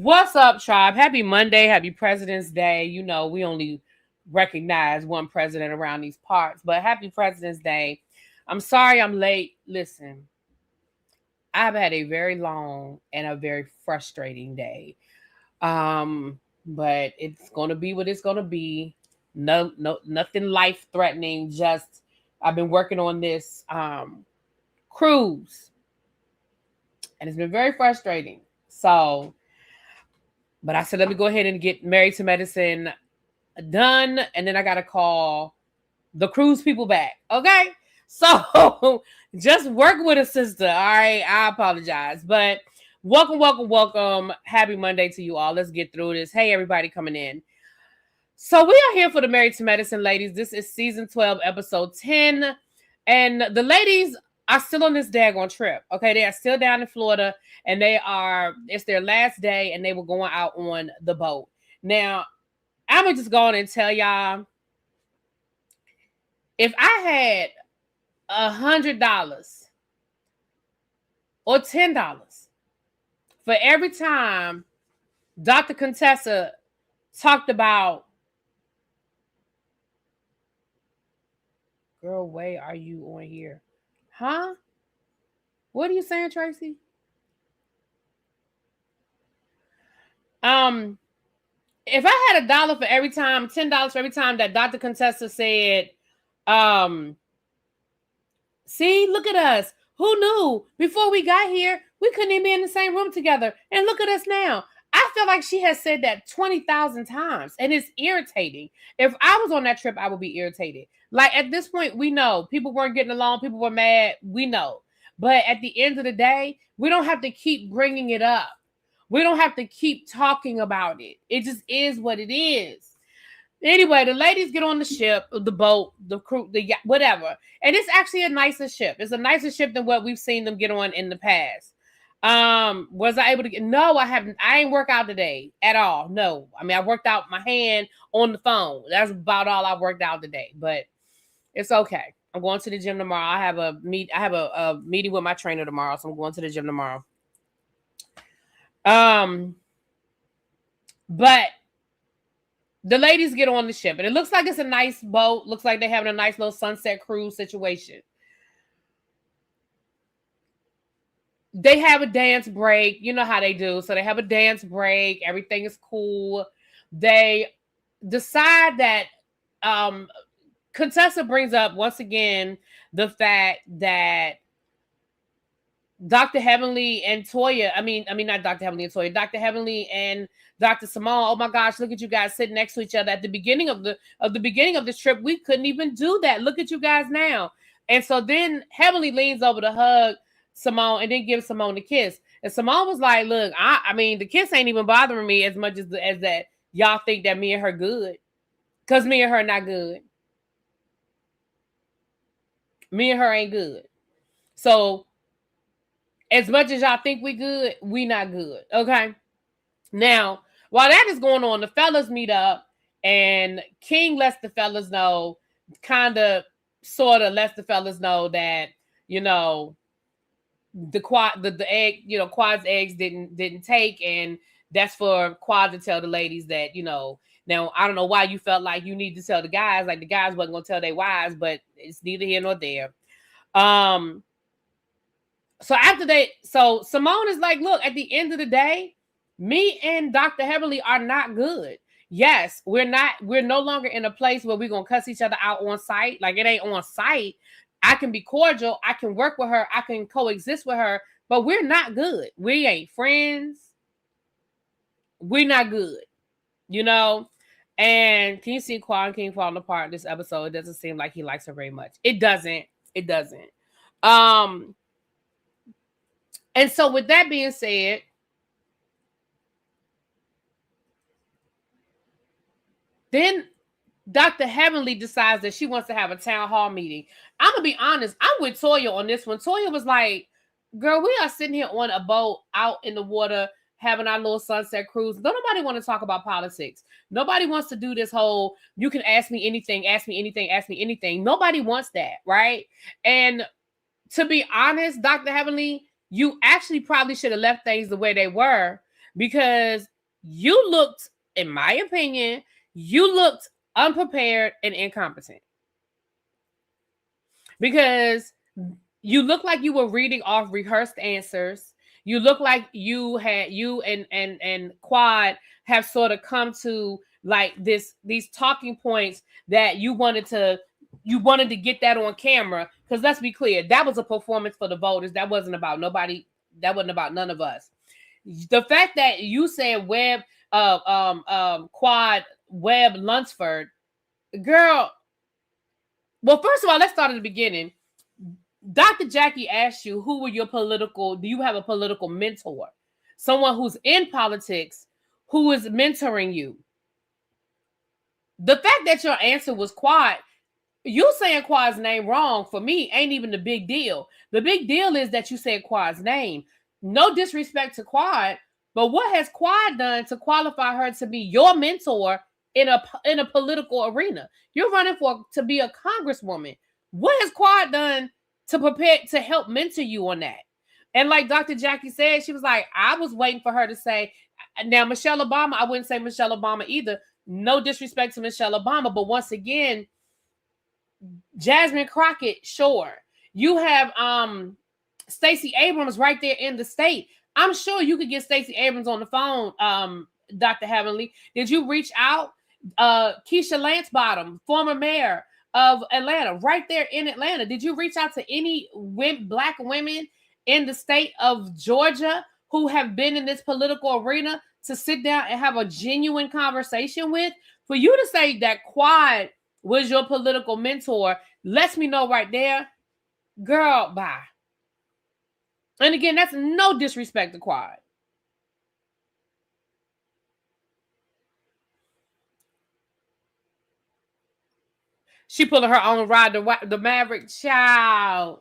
What's up, tribe? Happy Monday. Happy President's Day. You know, we only recognize one president around these parts, but happy President's Day. I'm sorry I'm late. Listen, I've had a very long and a very frustrating day. But it's gonna be what it's gonna be. No, nothing life threatening. Just I've been working on this cruise, and it's been very frustrating. So, but I said, let me go ahead and get Married to Medicine done, and then I gotta call the cruise people back. Okay, so just work with a sister. All right, I apologize, but welcome. Happy Monday to you all. Let's get through this. Hey, everybody coming in. So we are here for the Married to Medicine ladies. This is season 12, episode 10, and the ladies are still on this daggone trip. Okay, they are still down in Florida, and it's their last day, and they were going out on the boat. Now, I'm gonna just go on and tell y'all, if I had $100 or $10 for every time Dr. Contessa talked about, girl, why are you on here? Huh? What are you saying, Tracy? If I had $1 for every time, $10 for every time that Dr. Contessa said, see, look at us. Who knew? Before we got here, we couldn't even be in the same room together. And look at us now. I feel like she has said that 20,000 times, and it's irritating. If I was on that trip, I would be irritated. Like, at this point, we know people weren't getting along. People were mad. We know. But at the end of the day, we don't have to keep bringing it up. We don't have to keep talking about it. It just is what it is. Anyway, the ladies get on the ship, the boat, the crew, the yacht, whatever. And it's actually a nicer ship. It's a nicer ship than what we've seen them get on in the past. Was I able to get? No, I haven't. I ain't work out today at all. No. I mean, I worked out my hand on the phone. That's about all I worked out today. But it's okay. I'm going to the gym tomorrow. I have a meeting with my trainer tomorrow, so I'm going to the gym tomorrow. But the ladies get on the ship, and it looks like it's a nice boat. Looks like they're having a nice little sunset cruise situation. They have a dance break. You know how they do. So they have a dance break. Everything is cool. They decide that Contessa brings up once again the fact that Dr. Heavenly and Toya, I mean not Dr. Heavenly and Toya, Dr. Heavenly and Dr. Simone. Oh my gosh, look at you guys sitting next to each other at the beginning of this trip. We couldn't even do that. Look at you guys now. And so then Heavenly leans over to hug Simone and then gives Simone a kiss. And Simone was like, look, I mean, the kiss ain't even bothering me as much as that y'all think that me and her good. Because me and her not good. Me and her ain't good. So as much as y'all think we good, we not good. Okay. Now, while that is going on, the fellas meet up, and King lets the fellas know, sort of lets the fellas know that, you know, the egg, you know, Quad's eggs didn't take, and that's for Quad to tell the ladies that, you know. Now, I don't know why you felt like you need to tell the guys, like the guys wasn't gonna tell their wives, but it's neither here nor there. So Simone is like, look, at the end of the day, me and Dr. Heavenly are not good. Yes, we're no longer in a place where we're gonna cuss each other out on site. Like, it ain't on site. I can be cordial, I can work with her, I can coexist with her, but we're not good. We ain't friends. We're not good, you know. And can you see Quad and King falling apart in this episode? It doesn't seem like he likes her very much. It doesn't. And so with that being said, then Dr. Heavenly decides that she wants to have a town hall meeting. I'm going to be honest. I'm with Toya on this one. Toya was like, girl, we are sitting here on a boat out in the water having our little sunset cruise. Don't nobody want to talk about politics. Nobody wants to do this whole, you can ask me anything, ask me anything, ask me anything. Nobody wants that, right? And to be honest, Dr. Heavenly, you actually probably should have left things the way they were, because you looked, in my opinion, you looked unprepared and incompetent. Because you look like you were reading off rehearsed answers. You look like you and Quad have sort of come to like these talking points that you wanted to get that on camera. Because let's be clear, that was a performance for the voters. That wasn't about nobody. That wasn't about none of us. The fact that you said Quad Webb Lunsford, girl. Well, first of all, let's start at the beginning. Dr. Jackie asked you, do you have a political mentor? Someone who's in politics who is mentoring you. The fact that your answer was Quad, you saying Quad's name wrong for me ain't even the big deal. The big deal is that you said Quad's name. No disrespect to Quad, but what has Quad done to qualify her to be your mentor in a political arena? You're running to be a congresswoman. What has Quad done to prepare to help mentor you on that? And like Dr. Jackie said, she was like, I was waiting for her to say, now Michelle Obama, I wouldn't say Michelle Obama either. No disrespect to Michelle Obama, but once again, Jasmine Crockett, sure. You have Stacey Abrams right there in the state. I'm sure you could get Stacey Abrams on the phone, Dr. Heavenly. Did you reach out? Keisha Lance-Bottom, former mayor of Atlanta, right there in Atlanta. Did you reach out to any Black women in the state of Georgia who have been in this political arena to sit down and have a genuine conversation with? For you to say that Quad was your political mentor lets me know right there, girl, bye. And again, that's no disrespect to Quad. She pulling her own ride, the Maverick child.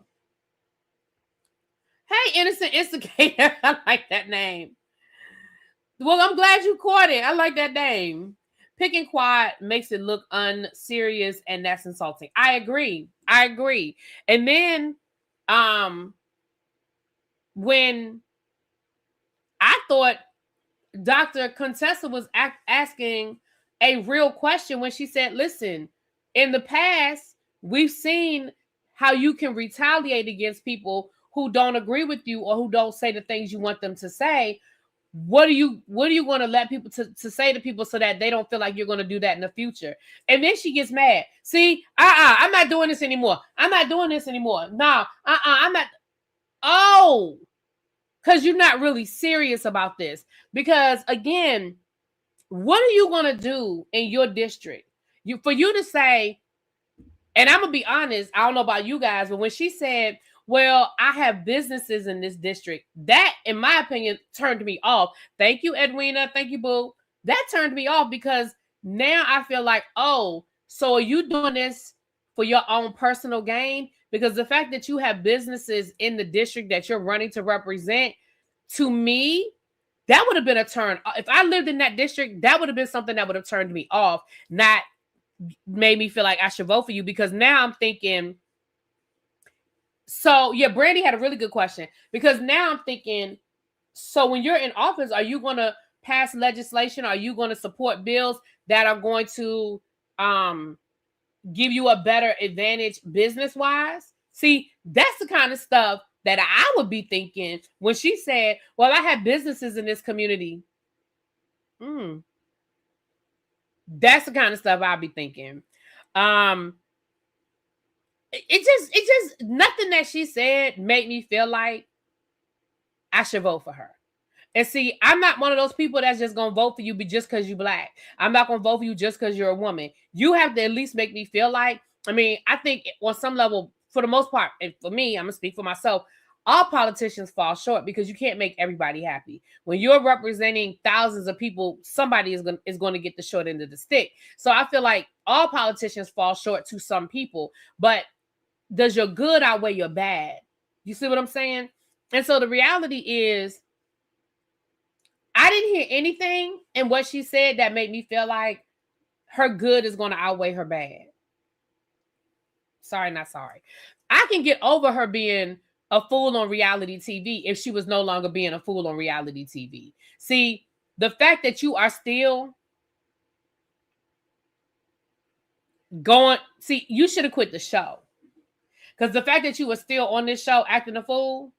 Hey, innocent instigator. I like that name. Well, I'm glad you caught it. I like that name. Picking Quad makes it look unserious, and that's insulting. I agree. And then, when I thought Dr. Contessa was asking a real question when she said, listen, in the past, we've seen how you can retaliate against people who don't agree with you or who don't say the things you want them to say. What are you going to let people to say to people so that they don't feel like you're going to do that in the future? And then she gets mad. See, I'm not doing this anymore. I'm not doing this anymore. No, I'm not. Oh, because you're not really serious about this. Because again, what are you going to do in your district? For you to say, and I'm going to be honest, I don't know about you guys, but when she said, well, I have businesses in this district, that, in my opinion, turned me off. Thank you, Edwina. Thank you, boo. That turned me off because now I feel like, oh, so are you doing this for your own personal gain? Because the fact that you have businesses in the district that you're running to represent, to me, that would have been a turn. If I lived in that district, that would have been something that would have turned me off, not made me feel like I should vote for you. Because now I'm thinking, so yeah, Brandy had a really good question. Because now I'm thinking, so when you're in office, are you going to pass legislation? Are you going to support bills that are going to give you a better advantage business-wise? See, that's the kind of stuff that I would be thinking when she said, well, I have businesses in this community. That's the kind of stuff I'd be thinking. It just nothing that she said made me feel like I should vote for her. And see, I'm not one of those people that's just going to vote for you just because you're Black. I'm not going to vote for you just because you're a woman. You have to at least make me feel like, I mean, I think on some level, for the most part, and for me, I'm going to speak for myself, all politicians fall short because you can't make everybody happy. When you're representing thousands of people, somebody is going to get the short end of the stick. So I feel like all politicians fall short to some people, but does your good outweigh your bad? You see what I'm saying? And so the reality is, I didn't hear anything in what she said that made me feel like her good is going to outweigh her bad. Sorry, not sorry. I can get over her being a fool on reality TV if she was no longer being a fool on reality TV. See, the fact that you are still going, see, you should have quit the show. Because the fact that you were still on this show acting a fool,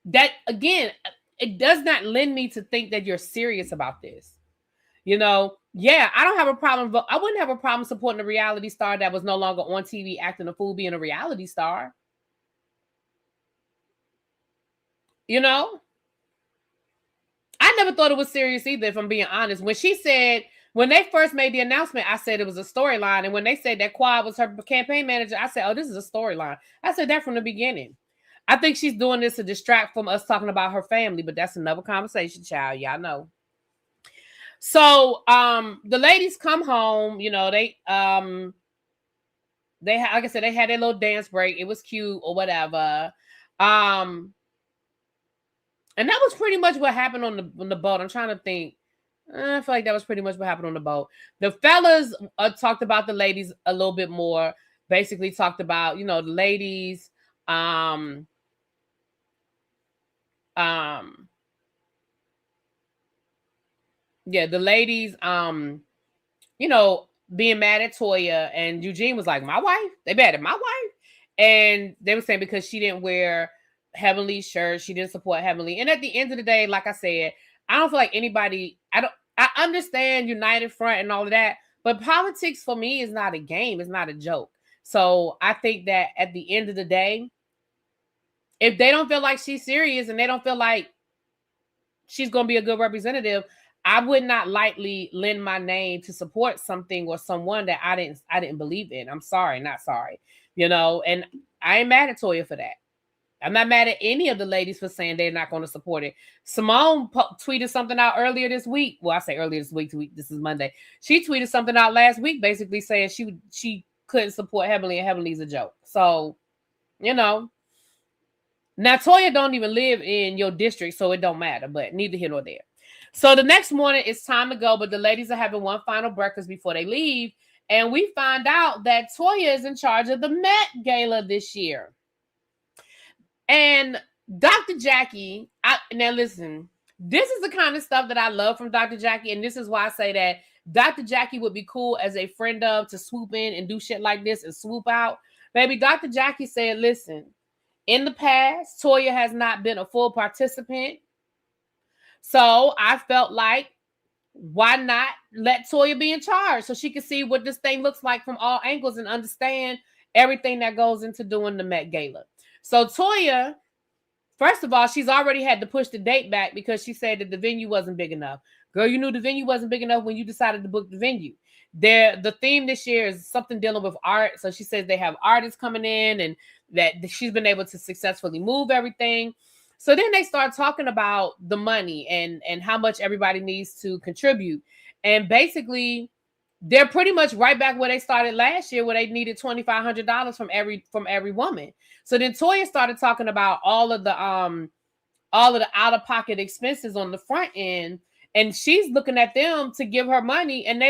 that, again, it does not lend me to think that you're serious about this. You know, yeah, I don't have a problem, but I wouldn't have a problem supporting a reality star that was no longer on TV acting a fool being a reality star. You know? I never thought it was serious either, if I'm being honest. When they first made the announcement, I said it was a storyline. And when they said that Quad was her campaign manager, I said, oh, this is a storyline. I said that from the beginning. I think she's doing this to distract from us talking about her family, but that's another conversation, child. Y'all know. So the ladies come home, you know, they had, like I said, they had their little dance break. It was cute or whatever. And that was pretty much what happened on the boat. I'm trying to think. I feel like that was pretty much what happened on the boat. The fellas talked about the ladies a little bit more. Basically talked about, you know, the ladies. Yeah, the ladies, you know, being mad at Toya, and Eugene was like, my wife? They mad at my wife? And they were saying because she didn't wear Heavenly's shirt, she didn't support Heavenly. And at the end of the day, like I said, I don't feel like anybody, I understand United Front and all of that, but politics for me is not a game, it's not a joke. So I think that at the end of the day, if they don't feel like she's serious and they don't feel like she's going to be a good representative, I would not lightly lend my name to support something or someone that I didn't believe in. I'm sorry, not sorry. You know, and I ain't mad at Toya for that. I'm not mad at any of the ladies for saying they're not going to support it. Simone tweeted something out earlier this week. Well, I say earlier this week. This is Monday. She tweeted something out last week, basically saying she couldn't support Heavenly, and Heavenly's a joke. So, you know. Now, Toya don't even live in your district, so it don't matter, but neither here nor there. So the next morning, it's time to go, but the ladies are having one final breakfast before they leave, and we find out that Toya is in charge of the Met Gala this year. And Dr. Jackie, now listen, this is the kind of stuff that I love from Dr. Jackie, and this is why I say that Dr. Jackie would be cool as a friend of to swoop in and do shit like this and swoop out. Baby, Dr. Jackie said, listen, in the past, Toya has not been a full participant. So I felt like, why not let Toya be in charge so she can see what this thing looks like from all angles and understand everything that goes into doing the Met Gala. So Toya, first of all, she's already had to push the date back because she said that the venue wasn't big enough. Girl, you knew the venue wasn't big enough when you decided to book the venue. The theme this year is something dealing with art. So she says they have artists coming in and that she's been able to successfully move everything. So then they start talking about the money and how much everybody needs to contribute. And basically, they're pretty much right back where they started last year, where they needed $2,500 from every woman. So then Toya started talking about all of the out-of-pocket expenses on the front end. And she's looking at them to give her money. And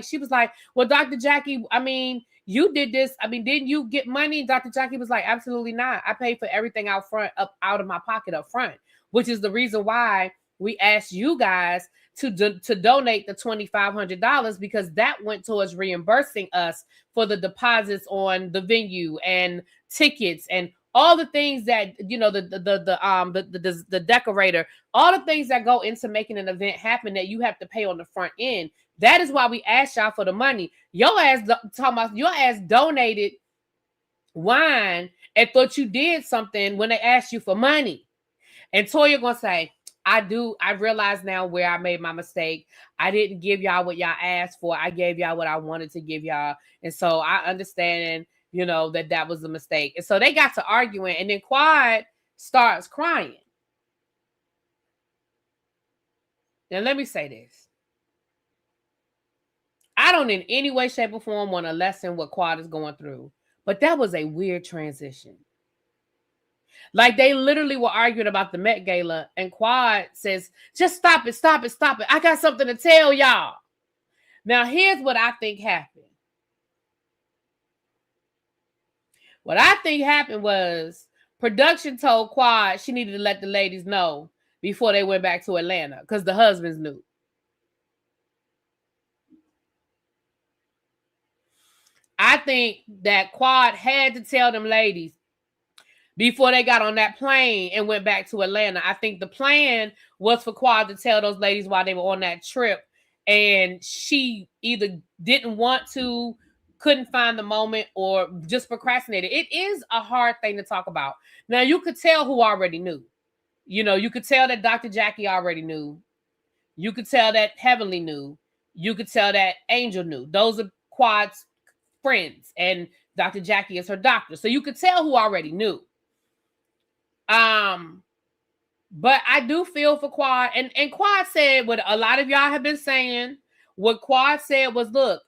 she was like, well, Dr. Jackie, I mean, you did this. I mean, didn't you get money? Dr. Jackie was like, absolutely not. I paid for everything out of my pocket up front, which is the reason why we asked you guys to donate the $2,500 because that went towards reimbursing us for the deposits on the venue and tickets and all the things that, you know, the decorator, all the things that go into making an event happen that you have to pay on the front end. That is why we asked y'all for the money. Your ass donated wine and thought you did something when they asked you for money. And Toya gonna say, I realize now where I made my mistake. I didn't give y'all what y'all asked for. I gave y'all what I wanted to give y'all. And so I understand, you know, that was a mistake. And so they got to arguing, and then Quad starts crying. Now, let me say this. I don't in any way, shape, or form want to lessen what Quad is going through, but that was a weird transition. Like, they literally were arguing about the Met Gala, and Quad says, just stop it. I got something to tell y'all. Now, here's what I think happened. What I think happened was production told Quad she needed to let the ladies know before they went back to Atlanta because the husbands knew. I think that Quad had to tell them ladies before they got on that plane and went back to Atlanta. I think the plan was for Quad to tell those ladies while they were on that trip, and she either didn't want to, couldn't find the moment, or just procrastinated. It is a hard thing to talk about. Now, you could tell who already knew. You know, you could tell that Dr. Jackie already knew. You could tell that Heavenly knew. You could tell that Angel knew. Those are Quad's friends, and Dr. Jackie is her doctor. So you could tell who already knew. But I do feel for Quad, and Quad said what a lot of y'all have been saying. What Quad said was, look,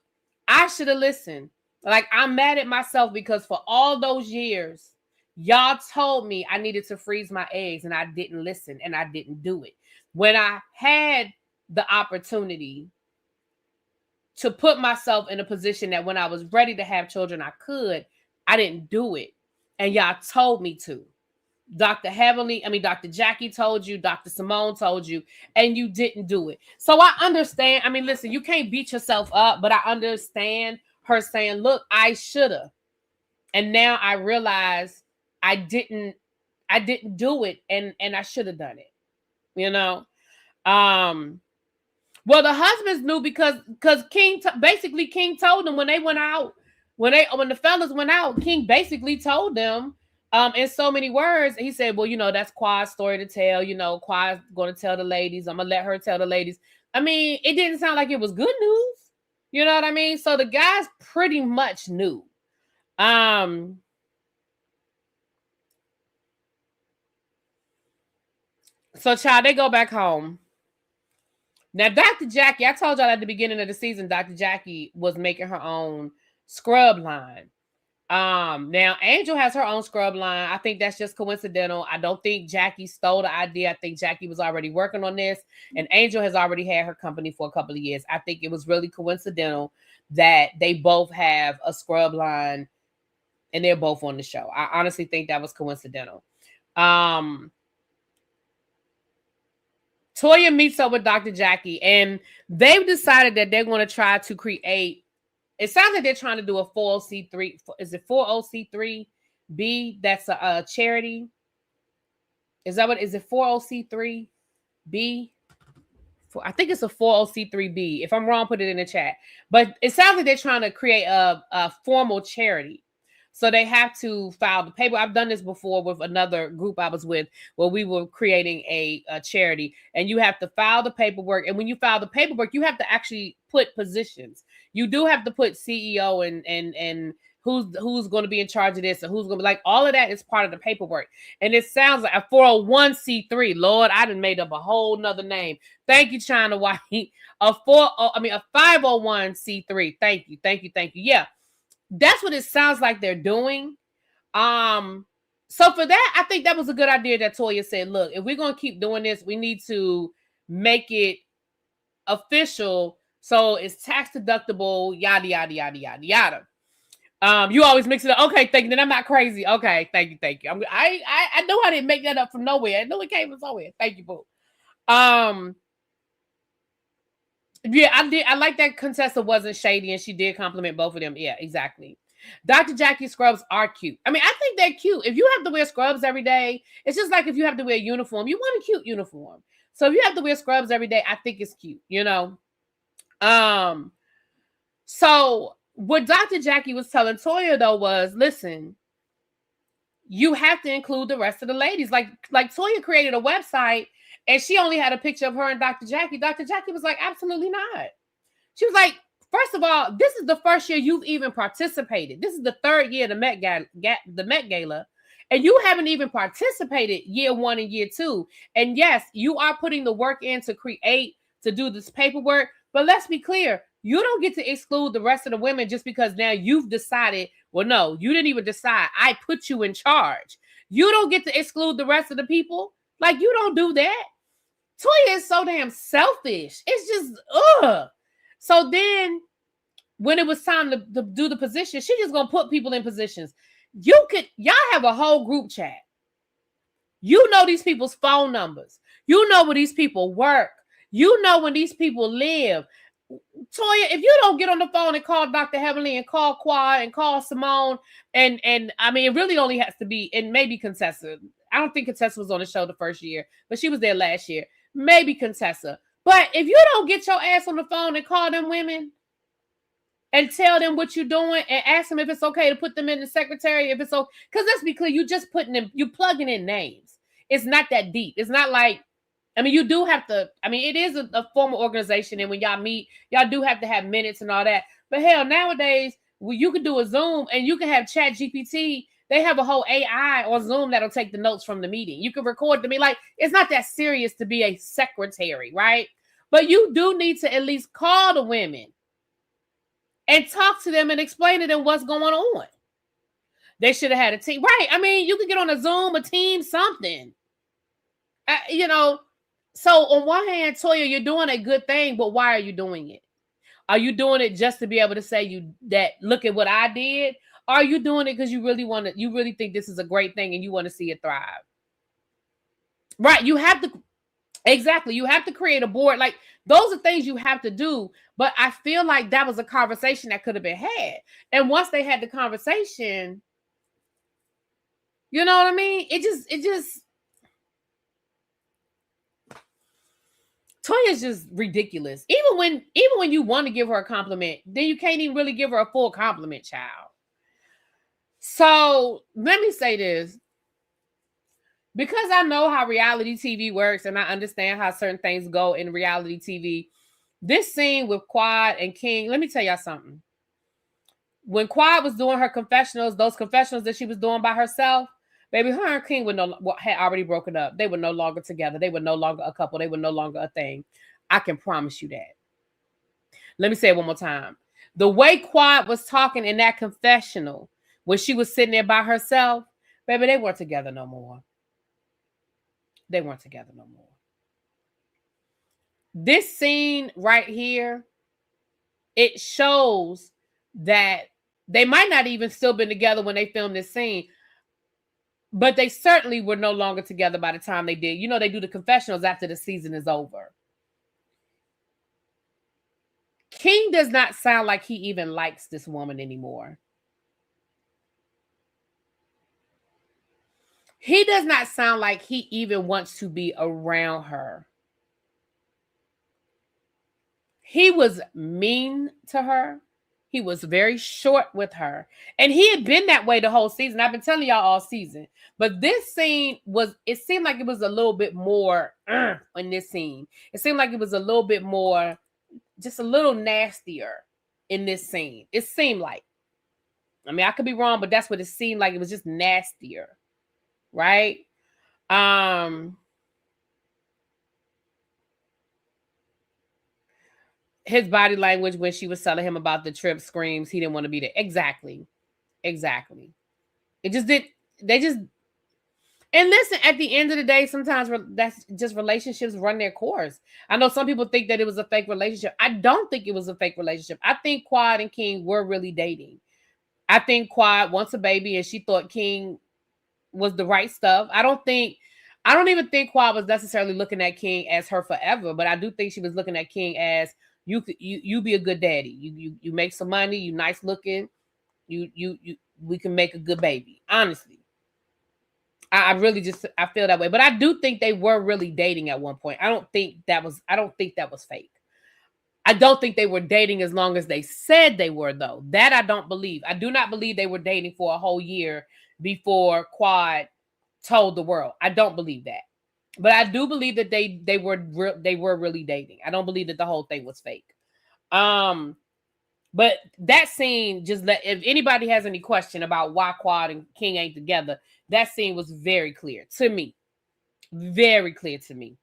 I should have listened. Like, I'm mad at myself because for all those years, y'all told me I needed to freeze my eggs, and I didn't listen, and I didn't do it. When I had the opportunity to put myself in a position that when I was ready to have children, I didn't do it. And y'all told me to. Dr. Jackie told you, Dr. Simone told you, and you didn't do it. So I understand. I mean, listen, you can't beat yourself up, but I understand her saying, look, I shoulda. And now I realize I didn't do it, and I should have done it. You know? Well, the husbands knew because King told them when they went out, when the fellas went out, King basically told them in so many words. He said, well, you know, that's Quad's story to tell. You know, Quad's going to tell the ladies. I'm going to let her tell the ladies. I mean, it didn't sound like it was good news. You know what I mean? So the guys pretty much knew. So, child, they go back home. Now, Dr. Jackie, I told y'all at the beginning of the season, Dr. Jackie was making her own scrub line. Now Angel has her own scrub line. I think that's just coincidental. I don't think Jackie stole the idea. I think Jackie was already working on this, and Angel has already had her company for a couple of years. I think it was really coincidental that they both have a scrub line and they're both on the show. I honestly think that was coincidental. Toya meets up with Dr. Jackie, and they've decided that they're going to try to create. It sounds like they're trying to do a 40C3. Is it 40C3B? That's a charity. Is that what? Is it 40C3B? I think it's a 40C3B. If I'm wrong, put it in the chat. But it sounds like they're trying to create a formal charity. So they have to file the paper. I've done this before with another group I was with where we were creating a charity, and you have to file the paperwork. And when you file the paperwork, you have to actually put positions. You do have to put CEO and who's going to be in charge of this and who's going to be like, all of that is part of the paperwork. And it sounds like a 401c3. Lord, I done made up a whole nother name. Thank you, China White. A 501c3. Thank you. Yeah. That's what it sounds like they're doing. So for that, I think that was a good idea that Toya said, look, if we're going to keep doing this, we need to make it official so it's tax deductible, yada, yada, yada, yada, yada. You always mix it up. Okay, thank you. Then I'm not crazy. Okay, thank you. I know I didn't make that up from nowhere. I know it came from somewhere. Thank you, boo. Yeah, I did. I like that contestant wasn't shady and she did compliment both of them. Yeah, exactly. Dr. Jackie scrubs are cute. I mean, I think they're cute. If you have to wear scrubs every day, it's just like if you have to wear a uniform, you want a cute uniform. So if you have to wear scrubs every day, I think it's cute, you know? So what Dr. Jackie was telling Toya though was, listen, you have to include the rest of the ladies. Like Toya created a website and she only had a picture of her and Dr. Jackie. Dr. Jackie was like, absolutely not. She was like, first of all, this is the first year you've even participated. This is the third year the Met Gala, and you haven't even participated year 1 and year 2. And yes, you are putting the work in to do this paperwork. But let's be clear, you don't get to exclude the rest of the women just because now you've decided, well, no, you didn't even decide. I put you in charge. You don't get to exclude the rest of the people. Like, you don't do that. Toya is so damn selfish. It's just, ugh. So then when it was time to do the position, she just gonna put people in positions. Y'all have a whole group chat. You know these people's phone numbers. You know where these people work. You know when these people live. Toya, if you don't get on the phone and call Dr. Heavenly and call Quad and call Simone, and I mean, it really only has to be, and maybe Contessa. I don't think Contessa was on the show the first year, but she was there last year. Maybe Contessa. But if you don't get your ass on the phone and call them women and tell them what you're doing and ask them if it's okay to put them in the secretary, if it's okay, because let's be clear, you just putting them, you plugging in names. It's not that deep. It's not like, I mean, you do have to, I mean, it is a formal organization, and when y'all meet, y'all do have to have minutes and all that. But hell, nowadays, well, you can do a Zoom and you can have Chat GPT. They have a whole AI on Zoom that'll take the notes from the meeting. You can record the meeting. Like, it's not that serious to be a secretary, right? But you do need to at least call the women and talk to them and explain to them what's going on. They should have had a team. Right. I mean, you could get on a Zoom, a team, something. You know, so on one hand, Toya, you're doing a good thing, but why are you doing it? Are you doing it just to be able to say look at what I did? Or are you doing it because you really think this is a great thing and you want to see it thrive? Right. You have to, exactly. You have to create a board. Like, those are things you have to do. But I feel like that was a conversation that could have been had. And once they had the conversation, you know what I mean? It just, Toya's just ridiculous. Even when you want to give her a compliment, then you can't even really give her a full compliment, child. So let me say this. Because I know how reality TV works and I understand how certain things go in reality TV, this scene with Quad and King, let me tell y'all something. When Quad was doing her confessionals, those confessionals that she was doing by herself, baby, her and King had already broken up. They were no longer together. They were no longer a couple. They were no longer a thing. I can promise you that. Let me say it one more time. The way Quad was talking in that confessional, when she was sitting there by herself, baby, they weren't together no more. They weren't together no more. This scene right here, it shows that they might not even still been together when they filmed this scene, but they certainly were no longer together by the time they did. You know, they do the confessionals after the season is over. King does not sound like he even likes this woman anymore. He does not sound like he even wants to be around her. He was mean to her. He was very short with her. And he had been that way the whole season. I've been telling y'all all season. But this scene it seemed like it was a little bit more in this scene. It seemed like it was a little bit more, just a little nastier in this scene. It seemed like. I mean, I could be wrong, but that's what it seemed like. It was just nastier. Right? His body language when she was telling him about the trip screams he didn't want to be there. Exactly. It just did. And listen, at the end of the day, sometimes that's just relationships run their course. I know some people think that it was a fake relationship. I don't think it was a fake relationship. I think Quad and King were really dating. I think Quad wants a baby and she thought King was the right stuff. I don't even think Quad was necessarily looking at King as her forever, but I do think she was looking at King as you be a good daddy. You make some money, you nice looking, we can make a good baby. Honestly. I really I feel that way. But I do think they were really dating at one point. I don't think that was fake. I don't think they were dating as long as they said they were, though. That I don't believe. I do not believe they were dating for a whole year before Quad told the world. I don't believe that. But I do believe that they were really dating. I don't believe that the whole thing was fake. But that scene, if anybody has any question about why Quad and King ain't together, that scene was very clear to me. Very clear to me.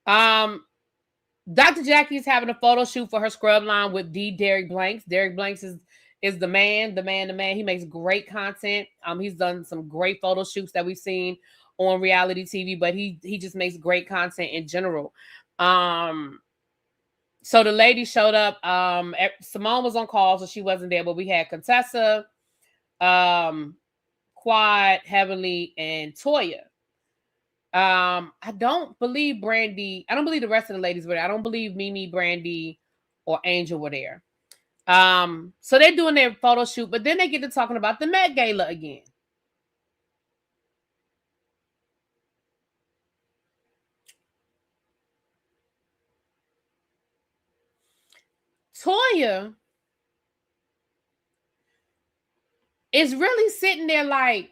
Dr. Jackie's having a photo shoot for her scrub line with Derek Blanks. Derek Blanks is the man. He makes great content. He's done some great photo shoots that we've seen on reality TV, but he just makes great content in general. So the lady showed up. Simone was on call, so she wasn't there, but we had Contessa, Quad, Heavenly, and Toya. I don't believe Brandy. I don't believe the rest of the ladies were there. I don't believe Mimi, Brandy, or Angel were there. So they're doing their photo shoot, but then they get to talking about the Met Gala again. Toya is really sitting there like,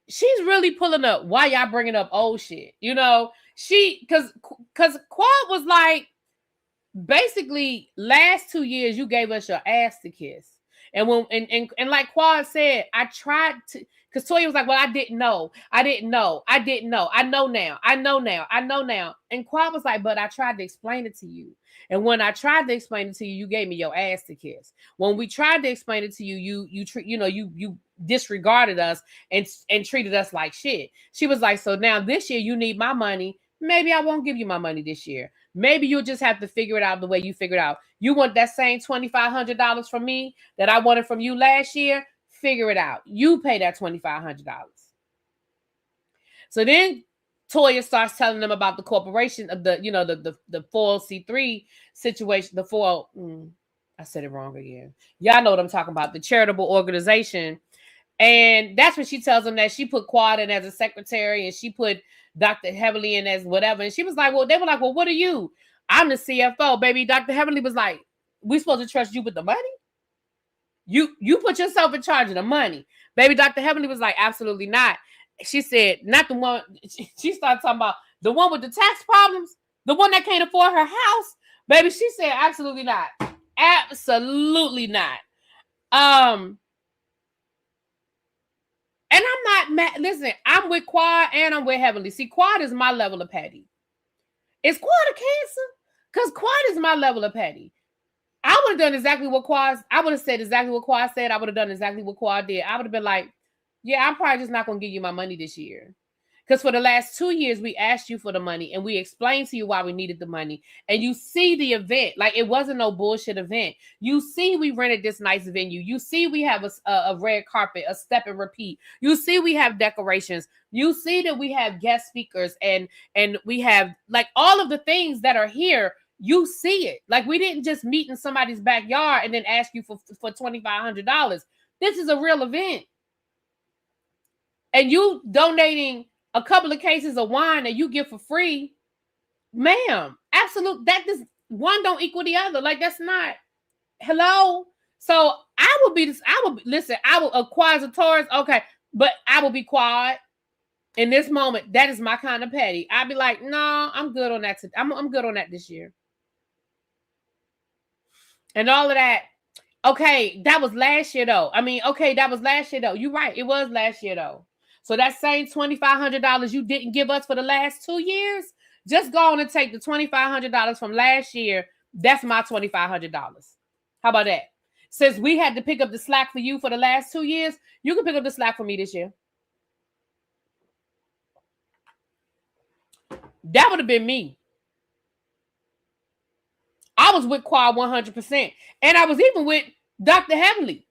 she's really pulling up. Why y'all bringing up old shit? You know, because Quad was like, basically, last 2 years you gave us your ass to kiss. And when and like Quad said, I tried to, because Toya was like, well, I didn't know. I know now. I know now. And Quad was like, but I tried to explain it to you. And when I tried to explain it to you, you gave me your ass to kiss. When we tried to explain it to you, you disregarded us and treated us like shit. She was like, so now this year you need my money. Maybe I won't give you my money this year. Maybe you'll just have to figure it out the way you figured out. You want that same $2,500 from me that I wanted from you last year? Figure it out. You pay that $2,500. So then Toya starts telling them about the corporation of the 4C3 situation. I said it wrong again. Y'all know what I'm talking about. The charitable organization. And that's when she tells them that she put Quad in as a secretary and she put Dr. Heavenly in as whatever. And she was like, they were like, well, what are you? I'm the CFO, baby. Dr. Heavenly was like, we supposed to trust you with the money? You put yourself in charge of the money. Baby, Dr. Heavenly was like, absolutely not. She said, not the one. She started talking about the one with the tax problems, the one that can't afford her house. Baby, she said, absolutely not. Absolutely not. And I'm not mad. Listen, I'm with Quad and I'm with Heavenly. See, Quad is my level of petty. Is Quad a Cancer? Because Quad is my level of petty. I would have done exactly what Quad, I would have said exactly what Quad said. I would have done exactly what Quad did. I would have been like, yeah, I'm probably just not going to give you my money this year. Because for the last 2 years, we asked you for the money and we explained to you why we needed the money. And you see the event. Like, it wasn't no bullshit event. You see we rented this nice venue. You see we have a red carpet, a step and repeat. You see we have decorations. You see that we have guest speakers and we have, like, all of the things that are here. You see it. Like, we didn't just meet in somebody's backyard and then ask you for $2,500. This is a real event. And you donating a couple of cases of wine that you get for free, ma'am, absolute. That this one don't equal the other. Like, that's not. Hello. So I will be this. I will listen. I will acquire a Taurus. Okay, but I will be quiet in this moment. That is my kind of petty. I'd be like, no, I'm good on that. I'm good on that this year. And all of that. Okay, that was last year though. I mean, okay, that was last year though. You're right. It was last year though. So that same $2,500 you didn't give us for the last 2 years, just go on and take the $2,500 from last year. That's my $2,500. How about that? Since we had to pick up the slack for you for the last 2 years, you can pick up the slack for me this year. That would have been me. I was with Quad 100%. And I was even with Dr. Heavenly.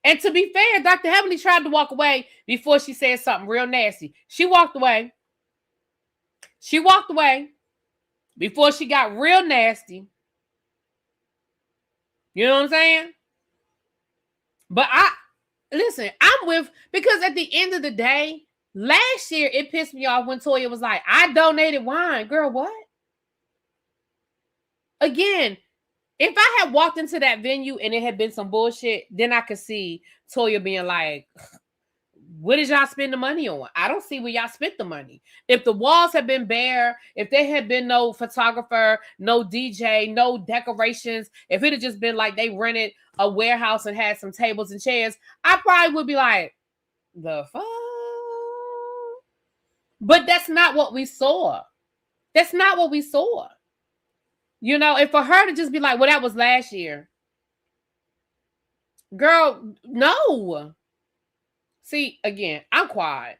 And to be fair, Dr. Heavenly tried to walk away before she said something real nasty. She walked away. She walked away before she got real nasty. You know what I'm saying? But listen, I'm with, because at the end of the day, last year it pissed me off when Toya was like, I donated wine. Girl, what? Again, if I had walked into that venue and it had been some bullshit, then I could see Toya being like, what did y'all spend the money on? I don't see where y'all spent the money. If the walls had been bare, if there had been no photographer, no DJ, no decorations, if it had just been like they rented a warehouse and had some tables and chairs, I probably would be like, the fuck? But that's not what we saw. That's not what we saw. You know, and for her to just be like, well, that was last year. Girl, no. See, again, I'm quiet.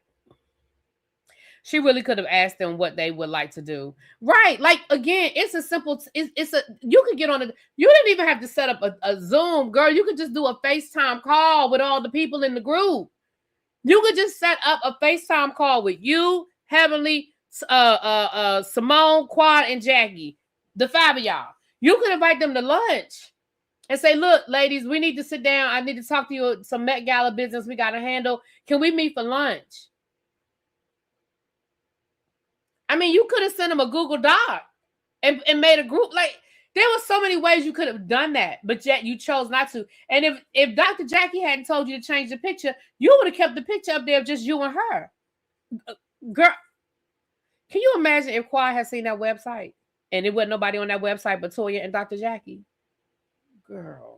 She really could have asked them what they would like to do. Right. Like, again, it's a simple, you could get on you didn't even have to set up a Zoom, girl. You could just do a FaceTime call with all the people in the group. You could just set up a FaceTime call with you, Heavenly, Simone, Quad, and Jackie, the 5 of y'all. You could invite them to lunch and say, look, ladies, we need to sit down. I need to talk to you some Met Gala business we got to handle. Can we meet for lunch? I mean, you could have sent them a Google Doc and made a group. Like, there were so many ways you could have done that, but yet you chose not to. And if Dr. Jackie hadn't told you to change the picture, you would have kept the picture up there of just you and her. Girl, can you imagine if Quad had seen that website and it wasn't nobody on that website but Toya and Dr. Jackie? Girl.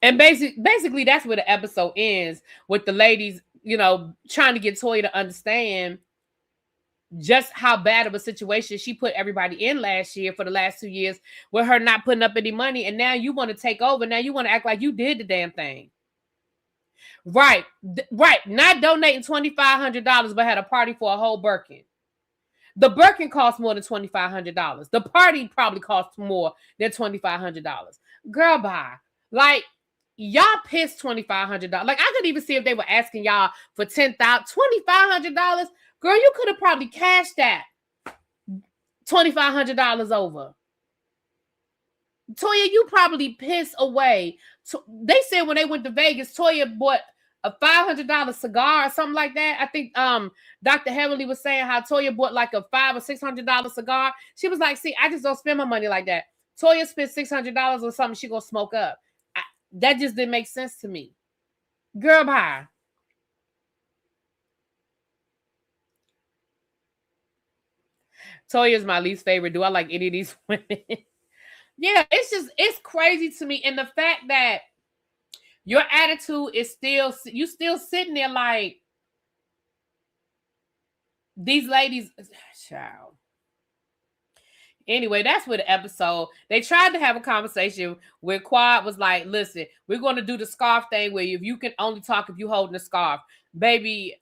And basically, that's where the episode ends, with the ladies, trying to get Toya to understand just how bad of a situation she put everybody in last year for the last 2 years with her not putting up any money. And now you want to take over. Now you want to act like you did the damn thing. Right. Not donating $2,500, but had a party for a whole Birkin. The Birkin cost more than $2,500. The party probably cost more than $2,500. Girl, bye. Like, y'all pissed $2,500. Like, I could even see if they were asking y'all for $10,000, $2,500. Girl, you could have probably cashed that $2,500 over. Toya, you probably pissed away. They said when they went to Vegas, Toya bought a $500 cigar or something like that. I think Dr. Heavenly was saying how Toya bought like a $500 or $600 cigar. She was like, see, I just don't spend my money like that. Toya spent $600 on something she gonna smoke up. That just didn't make sense to me. Girl, bye. Toya is my least favorite. Do I like any of these women? Yeah, it's crazy to me. And the fact that your attitude is still sitting there like these ladies, child. Anyway, that's where the episode, they tried to have a conversation where Quad was like, listen, we're going to do the scarf thing where if you can only talk if you holding a scarf. Baby,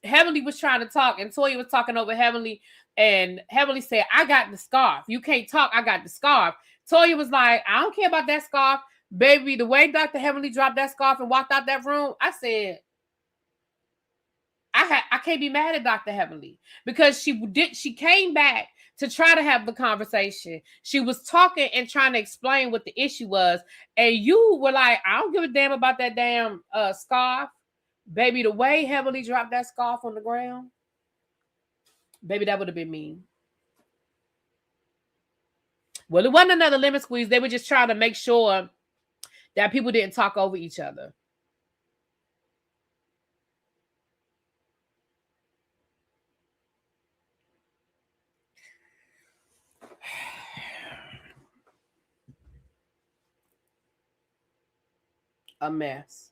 Heavenly was trying to talk and Toya was talking over Heavenly, and Heavenly said, I got the scarf. You can't talk. I got the scarf. Toya was like, I don't care about that scarf. Baby, the way Dr. Heavenly dropped that scarf and walked out that room, I said, I can't be mad at Dr. Heavenly because she came back to try to have the conversation. She was talking and trying to explain what the issue was. And you were like, I don't give a damn about that damn scarf. Baby, the way Heavenly dropped that scarf on the ground, baby, that would have been mean. Well, it wasn't another lemon squeeze. They were just trying to make sure that people didn't talk over each other. A mess.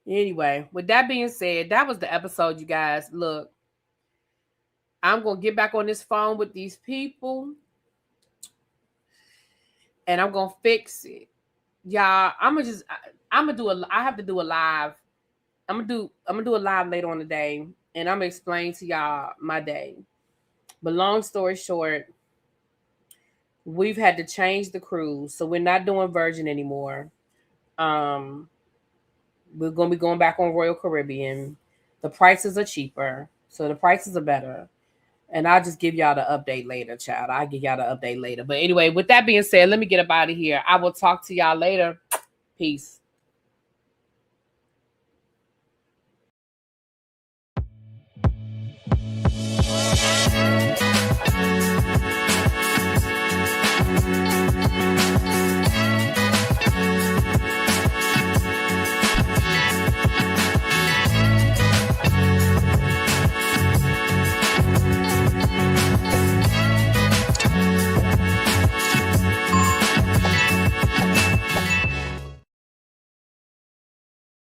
Anyway, with that being said, that was the episode, you guys. Look, I'm going to get back on this phone with these people and I'm going to fix it. Y'all, I have to do a live. I'm going to do a live later on today and I'm going to explain to y'all my day. But long story short, we've had to change the cruise. So we're not doing Virgin anymore. We're going to be going back on Royal Caribbean. The prices are cheaper. So the prices are better. And I'll just give y'all the update later, child. I'll give y'all the update later. But anyway, with that being said, let me get up out of here. I will talk to y'all later. Peace.